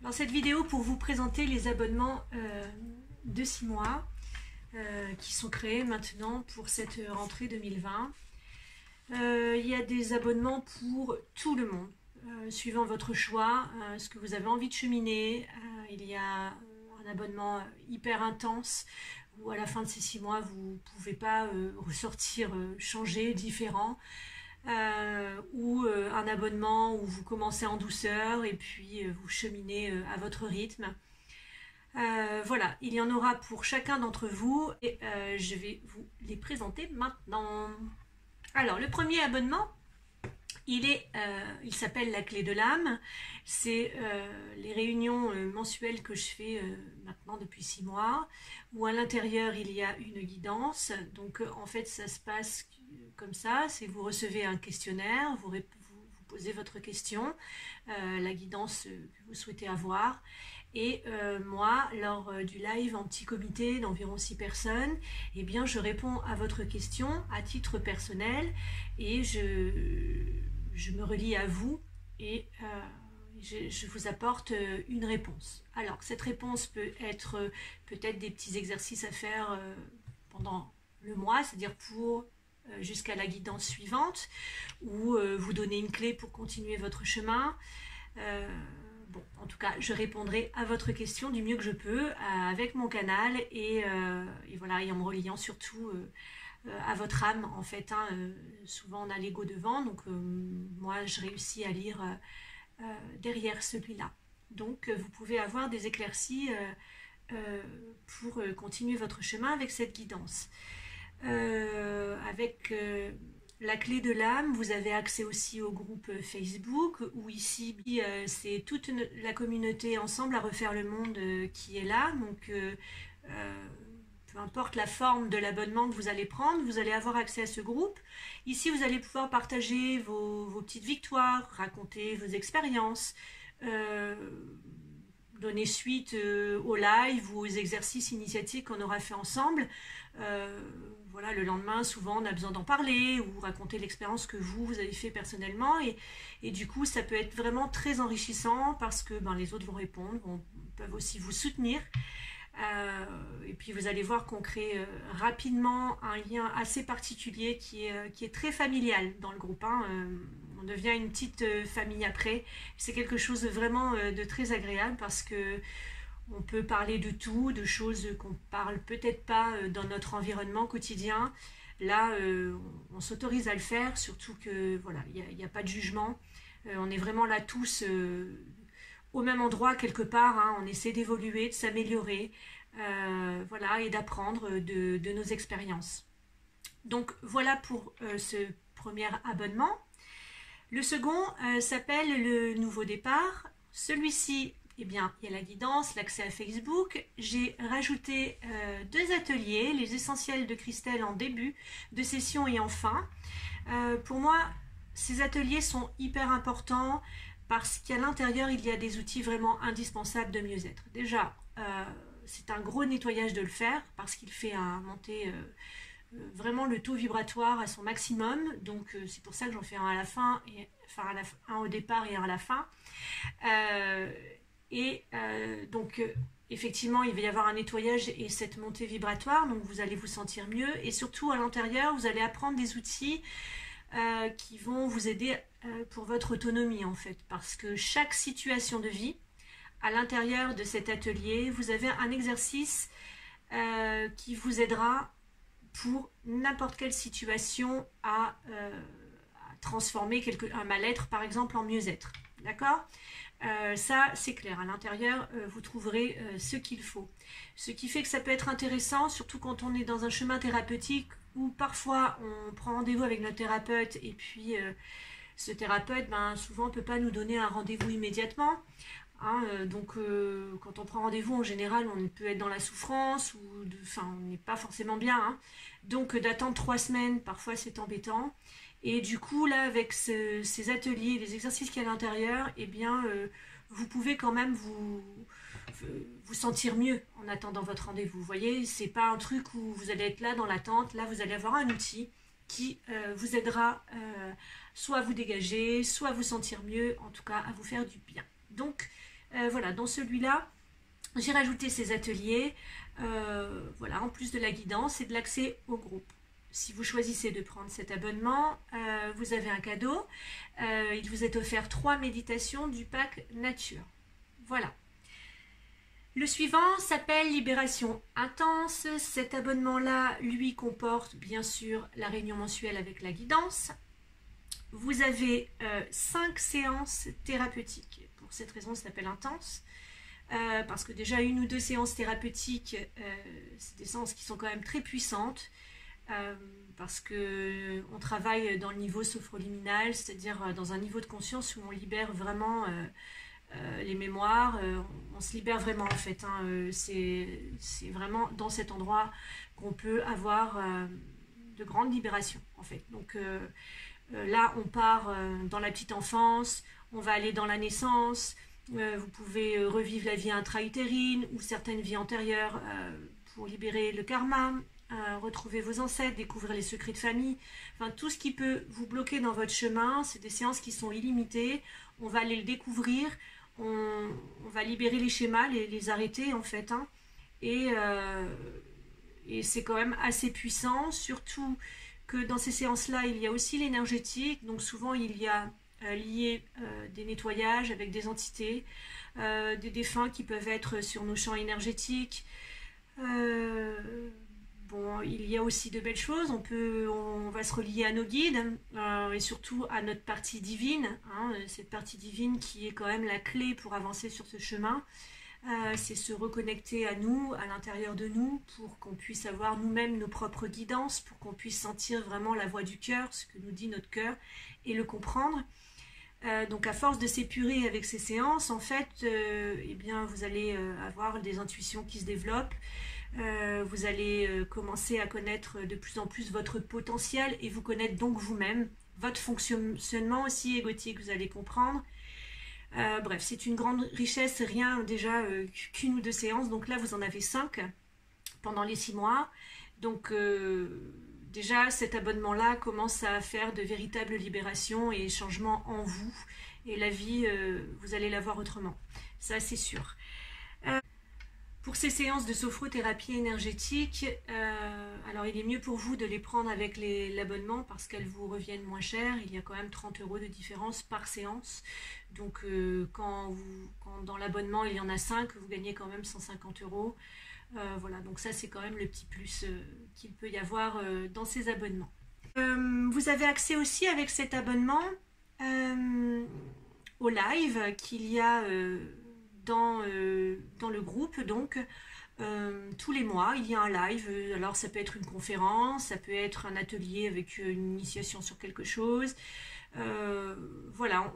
Dans cette vidéo, pour vous présenter les abonnements de 6 mois qui sont créés maintenant pour cette rentrée 2020. Il y a des abonnements pour tout le monde, suivant votre choix, ce que vous avez envie de cheminer. Il y a un abonnement hyper intense où à la fin de ces 6 mois, vous ne pouvez pas ressortir changé, différent. Ou un abonnement où vous commencez en douceur et puis vous cheminez à votre rythme. Voilà, il y en aura pour chacun d'entre vous et je vais vous les présenter maintenant. Alors, le premier abonnement, il s'appelle La Clé de l'âme. C'est les réunions mensuelles que je fais maintenant depuis 6 mois, où à l'intérieur il y a une guidance. Donc en fait ça se passe comme ça, c'est vous recevez un questionnaire, vous posez votre question, la guidance que vous souhaitez avoir. Et moi, lors du live en petit comité d'environ 6 personnes, eh bien, je réponds à votre question à titre personnel et je me relie à vous et je vous apporte une réponse. Alors, cette réponse peut être peut-être des petits exercices à faire pendant le mois, c'est-à-dire pour jusqu'à la guidance suivante, ou vous donner une clé pour continuer votre chemin. Bon, en tout cas, je répondrai à votre question du mieux que je peux avec mon canal et voilà, et en me reliant surtout à votre âme en fait. Souvent on a l'ego devant, donc moi je réussis à lire derrière celui-là. Donc vous pouvez avoir des éclaircies pour continuer votre chemin avec cette guidance. Avec la clé de l'âme, vous avez accès aussi au groupe Facebook où ici c'est toute la communauté ensemble à refaire le monde qui est là. Donc peu importe la forme de l'abonnement que vous allez prendre, vous allez avoir accès à ce groupe. Ici vous allez pouvoir partager vos petites victoires, raconter vos expériences, donner suite au live ou aux exercices initiatiques qu'on aura fait ensemble. Voilà, le lendemain, souvent, on a besoin d'en parler ou raconter l'expérience que vous avez fait personnellement. Et du coup, ça peut être vraiment très enrichissant parce que les autres vont répondre, peuvent aussi vous soutenir. Et puis, vous allez voir qu'on crée rapidement un lien assez particulier qui est très familial dans le groupe. On devient une petite famille après. C'est quelque chose vraiment de très agréable parce que on peut parler de tout, de choses qu'on parle peut-être pas dans notre environnement quotidien. Là, on s'autorise à le faire, surtout que voilà, il n'y a pas de jugement. On est vraiment là tous au même endroit quelque part. On essaie d'évoluer, de s'améliorer, voilà, et d'apprendre de nos expériences. Donc voilà pour ce premier abonnement. Le second s'appelle le nouveau départ. Celui-ci, eh bien, il y a la guidance, l'accès à Facebook. J'ai rajouté 2 ateliers, les essentiels de Christelle en début de session et en fin. Pour moi, ces ateliers sont hyper importants parce qu'à l'intérieur, il y a des outils vraiment indispensables de mieux-être. Déjà, c'est un gros nettoyage de le faire parce qu'il fait monter vraiment le taux vibratoire à son maximum. Donc, c'est pour ça que j'en fais un à la fin, un au départ et un à la fin. Donc effectivement il va y avoir un nettoyage et cette montée vibratoire, donc vous allez vous sentir mieux et surtout à l'intérieur vous allez apprendre des outils qui vont vous aider pour votre autonomie en fait, parce que chaque situation de vie à l'intérieur de cet atelier vous avez un exercice qui vous aidera pour n'importe quelle situation à transformer un mal-être par exemple en mieux-être, d'accord? Ça c'est clair, à l'intérieur vous trouverez ce qu'il faut. Ce qui fait que ça peut être intéressant, surtout quand on est dans un chemin thérapeutique où parfois on prend rendez-vous avec notre thérapeute et puis ce thérapeute souvent ne peut pas nous donner un rendez-vous immédiatement. Donc quand on prend rendez-vous en général on peut être dans la souffrance ou on n'est pas forcément bien. Donc d'attendre 3 semaines parfois c'est embêtant. Et du coup, là, avec ces ateliers, les exercices qu'il y a à l'intérieur, eh bien, vous pouvez quand même vous sentir mieux en attendant votre rendez-vous. Vous voyez, c'est pas un truc où vous allez être là dans l'attente. Là, vous allez avoir un outil qui vous aidera soit à vous dégager, soit à vous sentir mieux, en tout cas à vous faire du bien. Donc, Voilà, dans celui-là, j'ai rajouté ces ateliers, voilà, en plus de la guidance et de l'accès au groupe. Si vous choisissez de prendre cet abonnement, vous avez un cadeau. Il vous est offert 3 méditations du pack nature. Voilà. Le suivant s'appelle Libération Intense. Cet abonnement-là, lui, comporte bien sûr la réunion mensuelle avec la guidance. Vous avez 5 séances thérapeutiques. Pour cette raison, ça s'appelle Intense. Parce que déjà, 1 ou 2 séances thérapeutiques, c'est des séances qui sont quand même très puissantes. Parce qu'on travaille dans le niveau sophroliminal, c'est-à-dire dans un niveau de conscience où on libère vraiment les mémoires, on se libère vraiment en fait, hein, c'est vraiment dans cet endroit qu'on peut avoir de grandes libérations en fait. Donc là on part dans la petite enfance, on va aller dans la naissance, vous pouvez revivre la vie intra-utérine ou certaines vies antérieures pour libérer le karma, retrouver vos ancêtres, découvrir les secrets de famille, enfin tout ce qui peut vous bloquer dans votre chemin. C'est des séances qui sont illimitées, on va aller le découvrir, on va libérer les schémas, les arrêter en fait, hein. Et c'est quand même assez puissant, surtout que dans ces séances-là, il y a aussi l'énergétique, donc souvent il y a lié des nettoyages avec des entités, des défunts qui peuvent être sur nos champs énergétiques. Bon, il y a aussi de belles choses, on va se relier à nos guides et surtout à notre partie divine, hein, cette partie divine qui est quand même la clé pour avancer sur ce chemin. C'est se reconnecter à nous, à l'intérieur de nous, pour qu'on puisse avoir nous-mêmes nos propres guidances, pour qu'on puisse sentir vraiment la voix du cœur, ce que nous dit notre cœur, et le comprendre. Donc à force de s'épurer avec ces séances, en fait, eh bien, vous allez avoir des intuitions qui se développent. Vous allez commencer à connaître de plus en plus votre potentiel et vous connaître donc vous-même, votre fonctionnement aussi égotique, vous allez comprendre. Bref, c'est une grande richesse, rien déjà qu'une ou 2 séances, donc là vous en avez 5 pendant les 6 mois. Donc déjà cet abonnement-là commence à faire de véritables libérations et changements en vous, et la vie, vous allez la voir autrement, ça c'est sûr. Pour ces séances de sophrothérapie énergétique, alors il est mieux pour vous de les prendre avec l'abonnement parce qu'elles vous reviennent moins cher. Il y a quand même 30 € de différence par séance. Donc quand dans l'abonnement il y en a 5, vous gagnez quand même 150 €. Voilà, donc ça c'est quand même le petit plus qu'il peut y avoir dans ces abonnements. Vous avez accès aussi avec cet abonnement au live qu'il y a dans le groupe, donc tous les mois il y a un live. Alors ça peut être une conférence, ça peut être un atelier avec une initiation sur quelque chose. Voilà,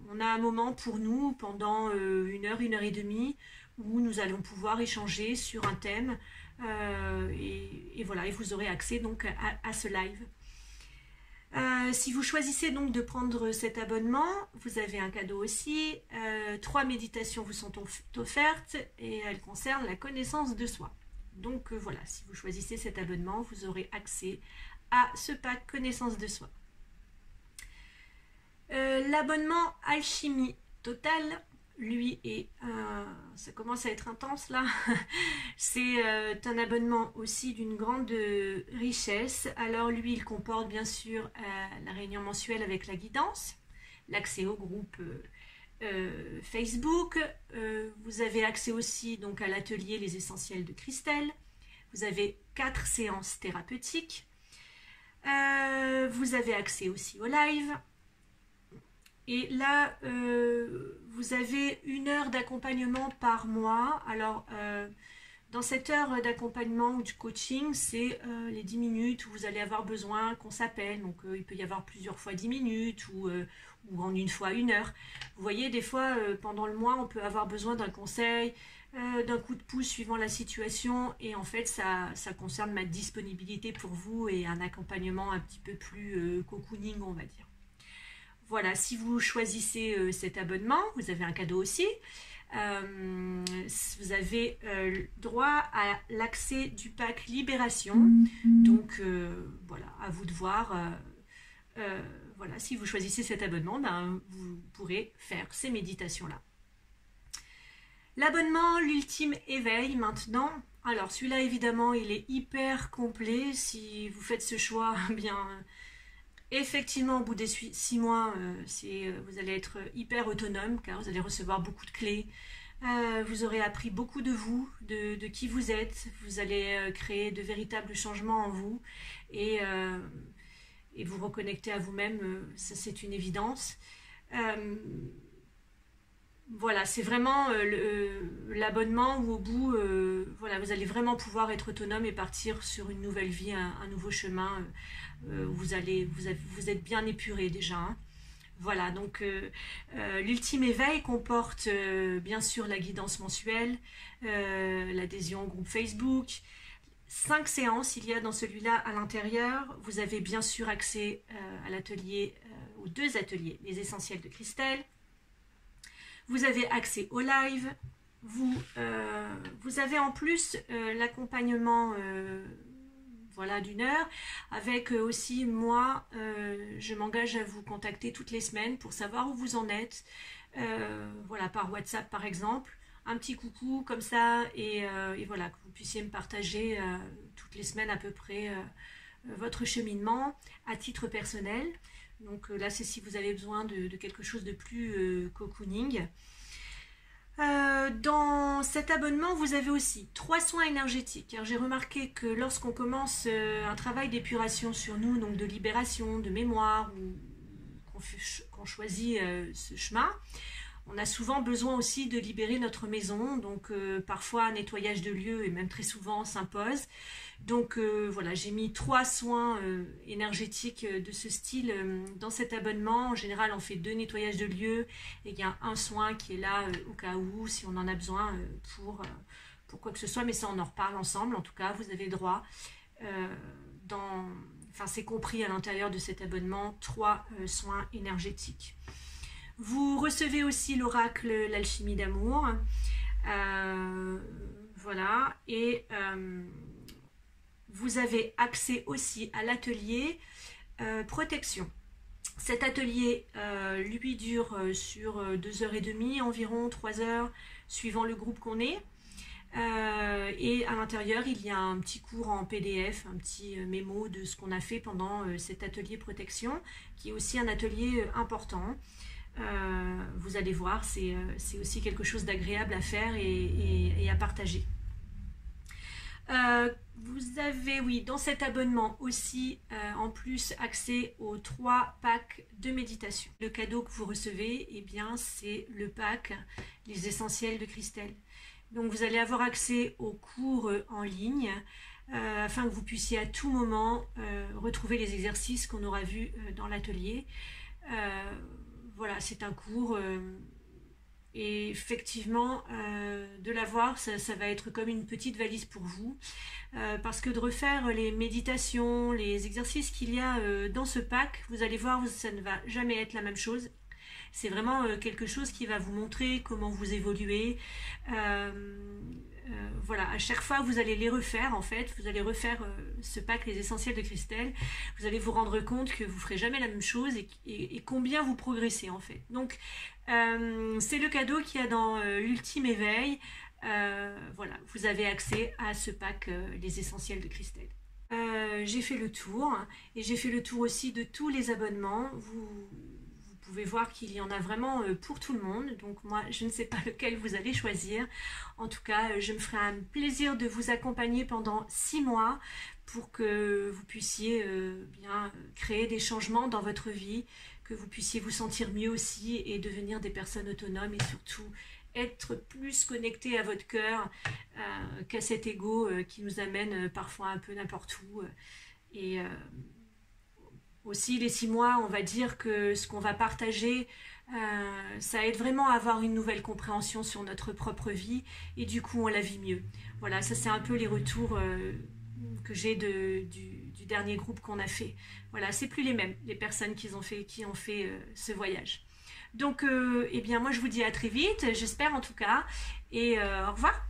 on a un moment pour nous pendant 1 heure, 1 heure et demie où nous allons pouvoir échanger sur un thème et voilà, et vous aurez accès donc à ce live. Si vous choisissez donc de prendre cet abonnement, vous avez un cadeau aussi. 3 méditations vous sont offertes et elles concernent la connaissance de soi. Donc voilà, si vous choisissez cet abonnement, vous aurez accès à ce pack connaissance de soi. L'abonnement Alchimie Totale, lui, ça commence à être intense là. C'est un abonnement aussi d'une grande richesse. Alors lui, il comporte bien sûr la réunion mensuelle avec la guidance, l'accès au groupe Facebook. Vous avez accès aussi donc à l'atelier Les Essentiels de Christelle. Vous avez 4 séances thérapeutiques. Vous avez accès aussi au live. Et là, vous avez 1 heure d'accompagnement par mois. Alors, dans cette heure d'accompagnement ou du coaching, c'est les 10 minutes où vous allez avoir besoin qu'on s'appelle. Donc, il peut y avoir plusieurs fois 10 minutes ou en une fois 1 heure. Vous voyez, des fois, pendant le mois, on peut avoir besoin d'un conseil, d'un coup de pouce suivant la situation. Et en fait, ça concerne ma disponibilité pour vous et un accompagnement un petit peu plus cocooning, on va dire. Voilà, si vous choisissez cet abonnement, vous avez un cadeau aussi. Vous avez droit à l'accès du pack Libération. Donc voilà, à vous de voir. Voilà, si vous choisissez cet abonnement, ben, vous pourrez faire ces méditations-là. L'abonnement, l'ultime éveil maintenant. Alors celui-là évidemment il est hyper complet. Si vous faites ce choix, bien effectivement au bout des 6 mois, vous allez être hyper autonome car vous allez recevoir beaucoup de clés. Vous aurez appris beaucoup de vous, de qui vous êtes. Vous allez créer de véritables changements en vous et vous reconnecter à vous-même, ça c'est une évidence. Voilà, c'est vraiment l'abonnement où au bout, voilà, vous allez vraiment pouvoir être autonome et partir sur une nouvelle vie, un nouveau chemin. Où vous êtes bien épuré déjà. Hein. Voilà, donc l'ultime éveil comporte bien sûr la guidance mensuelle, l'adhésion au groupe Facebook. 5 séances il y a dans celui-là à l'intérieur. Vous avez bien sûr accès à l'atelier, aux 2 ateliers, les essentiels de Christelle. Vous avez accès au live, vous avez en plus l'accompagnement voilà, d'1 heure, avec aussi moi, je m'engage à vous contacter toutes les semaines pour savoir où vous en êtes, voilà, par WhatsApp par exemple, un petit coucou comme ça, et voilà, que vous puissiez me partager toutes les semaines à peu près votre cheminement à titre personnel. Donc là, c'est si vous avez besoin de quelque chose de plus cocooning. Dans cet abonnement, vous avez aussi 3 soins énergétiques. Car j'ai remarqué que lorsqu'on commence un travail d'épuration sur nous, donc de libération, de mémoire, ou qu'on choisit ce chemin, on a souvent besoin aussi de libérer notre maison. Donc parfois un nettoyage de lieu, et même très souvent, s'impose. Donc voilà, j'ai mis 3 soins énergétiques de ce style dans cet abonnement. En général, on fait 2 nettoyages de lieux et il y a un soin qui est là au cas où, si on en a besoin pour quoi que ce soit. Mais ça, on en reparle ensemble. En tout cas, vous avez droit, enfin c'est compris à l'intérieur de cet abonnement, 3 soins énergétiques. Vous recevez aussi l'oracle, l'alchimie d'amour. Voilà, et vous avez accès aussi à l'atelier protection. Cet atelier lui dure sur 2h30 environ, 3 heures, suivant le groupe qu'on est. Et à l'intérieur, il y a un petit cours en PDF, un petit mémo de ce qu'on a fait pendant cet atelier protection, qui est aussi un atelier important. Vous allez voir, c'est aussi quelque chose d'agréable à faire et à partager. Vous avez, oui, dans cet abonnement aussi, en plus, accès aux 3 packs de méditation. Le cadeau que vous recevez, eh bien, c'est le pack Les Essentiels de Christelle. Donc, vous allez avoir accès aux cours en ligne, afin que vous puissiez à tout moment retrouver les exercices qu'on aura vus dans l'atelier. Voilà, c'est un cours... Et effectivement, de l'avoir, ça va être comme une petite valise pour vous, parce que de refaire les méditations, les exercices qu'il y a dans ce pack, vous allez voir, ça ne va jamais être la même chose. C'est vraiment quelque chose qui va vous montrer comment vous évoluez. Voilà, à chaque fois vous allez les refaire en fait, vous allez refaire ce pack Les Essentiels de Christelle, vous allez vous rendre compte que vous ne ferez jamais la même chose et combien vous progressez en fait. Donc c'est le cadeau qu'il y a dans l'ultime éveil. Voilà, vous avez accès à ce pack Les Essentiels de Christelle. J'ai fait le tour et j'ai fait le tour aussi de tous les abonnements. Vous pouvez voir qu'il y en a vraiment pour tout le monde. Donc moi, je ne sais pas lequel vous allez choisir. En tout cas, je me ferai un plaisir de vous accompagner pendant 6 mois pour que vous puissiez bien créer des changements dans votre vie, que vous puissiez vous sentir mieux aussi et devenir des personnes autonomes et surtout être plus connecté à votre cœur qu'à cet ego qui nous amène parfois un peu n'importe où. Et aussi les 6 mois, on va dire que ce qu'on va partager, ça aide vraiment à avoir une nouvelle compréhension sur notre propre vie et du coup on la vit mieux. Voilà, ça c'est un peu les retours que j'ai du dernier groupe qu'on a fait. Voilà, c'est plus les mêmes, les personnes qui ont fait ce voyage. Donc, eh bien, moi je vous dis à très vite, j'espère en tout cas, et au revoir.